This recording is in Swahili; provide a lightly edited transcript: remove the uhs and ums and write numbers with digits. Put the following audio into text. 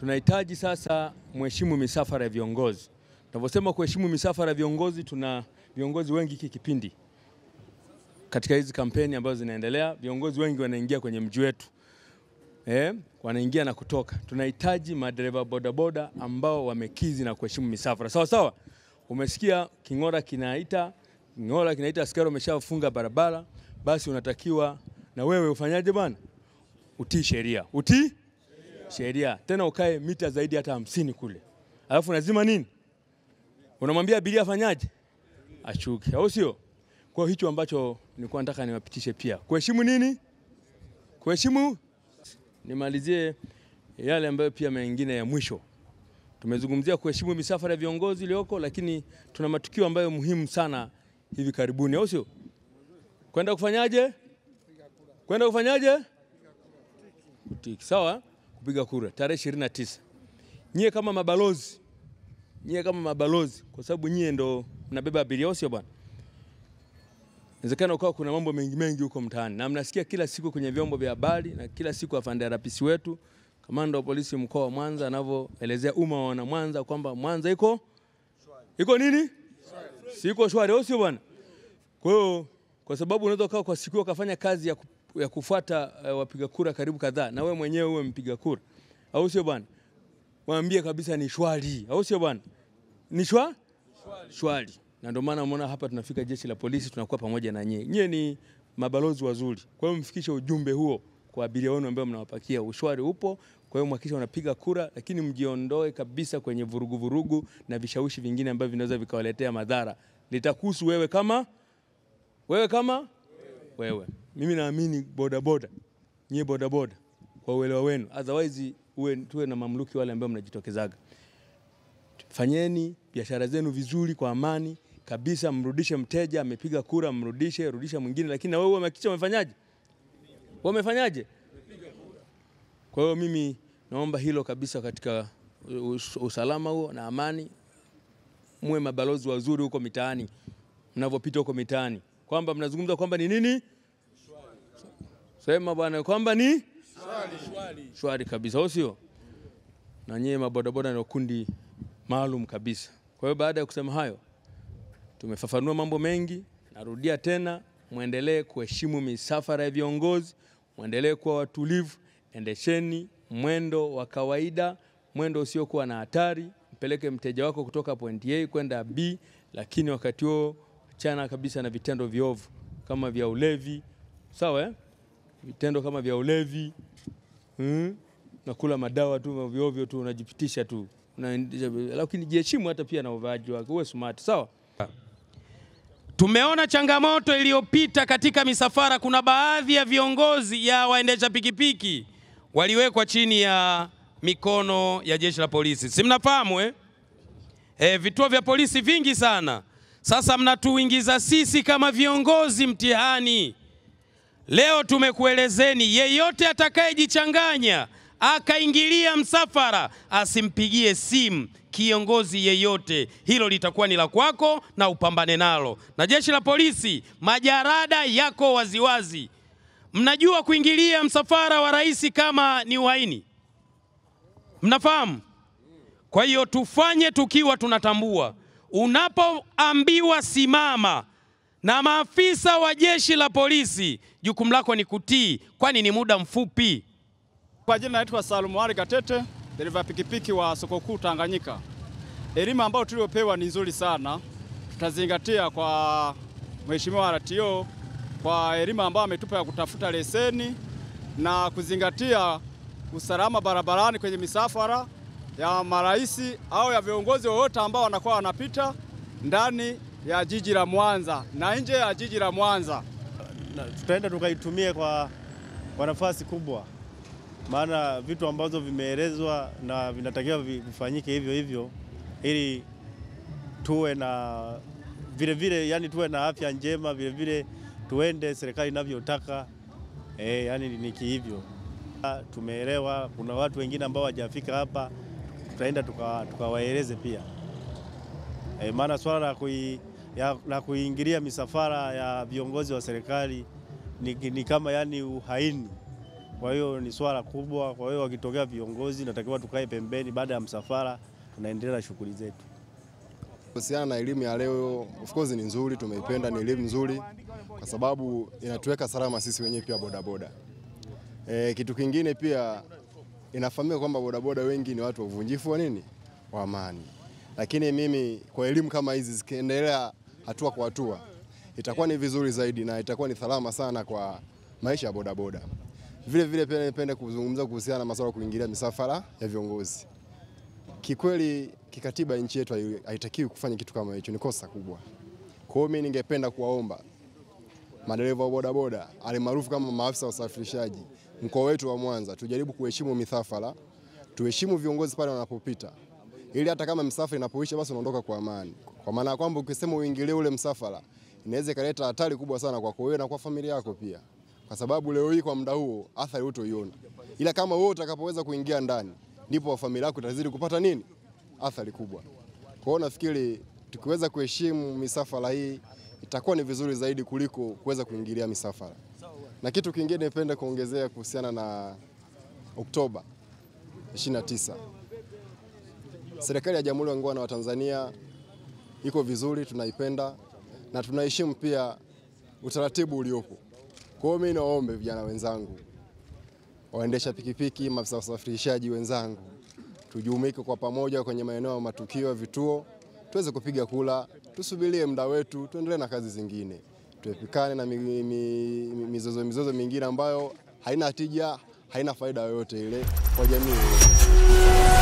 Tunahitaji sasa mheshimu misafara ya viongozi. Tunavyosema kuheshimu misafara ya viongozi, tuna viongozi wengi hiki kipindi. Katika hizi kampeni ambazo zinaendelea, viongozi wengi wanaingia kwenye mji wetu. Wanaingia na kutoka. Tunahitaji madereva bodaboda ambao wamekizi na kuheshimu misafara. Sawa sawa? Umesikia king'ora kinaita askari ameshafunga barabara, basi unatakiwa na wewe ufanyaje bwana? Utii sheria. Utii sheria. Tena ukae mita zaidi hata 50 kule. Alafu lazima nini? Unamwambia abiria afanyaje? Ashuke. Au sio? Kwa hicho ambacho nilikuwa nataka niwapitishe pia. Kuheshimu nini? Kuheshimu. Nimalizie yale ambayo pia mengine ya mwisho. Tumezungumzia kuheshimu misafara ya viongozi iliyoko, lakini tuna matukio ambayo muhimu sana hivi karibuni, au sio? Kwenda kufanyaje? Kwenda kufanyaje? Kutiki. Sawa? Kupiga kura tarehe 29. Nyie kama mabalozi, kwa sababu nyie ndo mnabeba abiria, au sio bwana? Inawezekana kuna mambo mengi huko mtaani. Na mnasikia kila siku kwenye vyombo vya habari na kila siku afande RPC wetu, kamanda wa polisi mkoa wa Mwanza anavyoelezea umma wa Mwanza kwamba Mwanza iko nini? Siko shwari, au sio bwana? Kwa hiyo kwa sababu unaweza kaa kwa siku ukafanya kazi ya kufuata wapiga kura karibu kadhaa, na wewe mwenyewe uwe mpiga kura, au sio bwana? Waambie kabisa ni shwari, au sio bwana? Ni shwari. Na ndio maana umeona hapa tunafika jeshi la polisi, tunakuwa pamoja na nyie. Nyie ni mabalozi wazuri. Kwa hiyo mfikishe ujumbe huo kwa abiria wenu ambao mnawapakia. Ushwari upo. Kwa hiyo mhakikisha unapiga kura, lakini mjiondoe kabisa kwenye vurugu na vishawishi vingine ambavyo vinaweza vikawaletea madhara. Litakuhusu wewe kama wewe. Mimi naamini bodaboda. Nyie bodaboda kwa uelewa wenu. Otherwise tuwe na mamluki wale ambao mnajitokezaga. Fanyeni biashara zenu vizuri kwa amani kabisa, mrudishe mteja amepiga kura, rudisha mwingine, lakini na wewe umehakikisha umefanyaje? Kwa hiyo mimi naomba hilo kabisa, katika usalama huo na amani, muwe mabalozi wazuri huko mitaani, mnavopita huko mitaani, kwamba mnazungumza kwamba ni nini? Sema bwana kwamba ni shwari kabisa, au sio? Na nyie mabodaboda ni kundi maalum kabisa. Kwa hiyo baada ya kusema hayo, tumefafanua mambo mengi. Narudia tena, muendelee kuheshimu misafara ya viongozi, muendelee kuwa watulivu, endesheni mwendo wa kawaida, mwendo usiokuwa na hatari, mpeleke mteja wako kutoka point A kwenda B, lakini wakati huo achana kabisa na vitendo viovu kama vya ulevi. Sawa Vitendo kama vya ulevi, na kula madawa tu ovyo tu, unajipitisha tu. Lakini jiheshimu hata pia na uvaaji wako, uwe smart, sawa? Tumeona changamoto iliyopita katika misafara. Kuna baadhi ya viongozi ya waendesha pikipiki waliwekwa chini ya mikono ya jeshi la polisi. Si mnafahamu vituo vya polisi vingi sana. Sasa mnatuingiza sisi kama viongozi mtihani. Leo tumekuelezeni, yeyote atakayejichanganya akaingilia msafara asimpigie simu kiongozi yeyote. Hilo litakuwa ni la kwako na upambane nalo. Na jeshi la polisi, majarada yako waziwazi. Mnajua kuingilia msafara wa rais kama ni uhaini? Mnafahamu? Kwa hiyo tufanye tukiwa tunatambua. Unapoambiwa simama na maafisa wa jeshi la polisi, jukumu lako ni kutii, kwani ni muda mfupi. Kwa jina naitwa Salumu Ali Katete, dereva pikipiki wa soko kuu Tanganyika. Elimu ambayo tuliopewa ni nzuri sana. Tutazingatia kwa Mheshimiwa RTO kwa elimu ambayo ametupa ya kutafuta leseni na kuzingatia usalama barabarani kwenye misafara ya maraisi au ya viongozi wote ambao wanakuwa wanapita ndani ya jiji la Mwanza na nje ya jiji la Mwanza. Tutaenda tukaitumie kwa nafasi kubwa. Maana vitu ambazo vimeelezwa na vinatakiwa vifanyike hivyo ili tuwe na vile yani tuwe na afya njema, vile tuende serikali inavyotaka, yani ni hivyo. Tumeelewa kuna watu wengine ambao hawajafika hapa, tutaenda tukawaeleze pia. Maana swala la kuingilia misafara ya viongozi wa serikali ni kama yani uhaini. Kwa hiyo ni swala kubwa. Kwa hiyo wakitokea viongozi natakiwa tukae pembeni, baada ya msafara tunaendelea na shughuli zetu. Kuhusiana na elimu ya leo, of course ni nzuri, tumeipenda, ni elimu nzuri kwa sababu inatuweka salama sisi wenyewe pia bodaboda. Kitu kingine pia inafahamika kwamba bodaboda wengi ni watu wa uvunjifu wa nini? Wa amani. Lakini mimi kwa elimu kama hizi zikiendelea hatua kwa hatua, itakuwa ni vizuri zaidi na itakuwa ni salama sana kwa maisha ya bodaboda. Vile vile pia napenda kuzungumza kuhusiana na masuala kuingilia misafara ya viongozi. Kikweli kikatiba nchi yetu haitakiwi kufanya kitu kama hicho, ni kosa kubwa. Kwa hiyo mimi ningependa kuwaomba madereva wa bodaboda alimaarufu kama maafisa wa usafirishaji mkoa wetu wa Mwanza, tujaribu kuheshimu misafara, tuheshimu viongozi pale wanapopita, ili hata kama msafara inapoisha basi unaondoka kwa amani. Kwa maana kwamba ukisema uingilie ule msafara inaweza kuleta hatari kubwa sana kwako wewe na kwa familia yako pia, kwa sababu leo hii kwa muda huo athari utoiona, ila kama wewe utakapoweza kuingia ndani ndipo familia yako itazidi kupata nini? Athari kubwa. Kwa hiyo nafikiri tukiweza kuheshimu misafara hii itakuwa ni vizuri zaidi kuliko kuweza kuingilia misafara. Na kitu kingine napenda kuongezea kuhusiana na Oktoba 29. Serikali ya Jamhuri ya Muungano wa Tanzania iko vizuri, tunaipenda na tunaheshimu pia utaratibu uliopo. Kwa hiyo mimi naomba vijana wenzangu, waendesha pikipiki, maafisa usafirishaji wenzangu, tujumuike kwa pamoja kwenye maeneo ya matukio ya vituo, tuweze kupiga kula, tusubirie muda wetu, tuendelee na kazi zingine. Tuepukane na mizozo mingine ambayo haina tija, haina faida yoyote ile kwa jamii.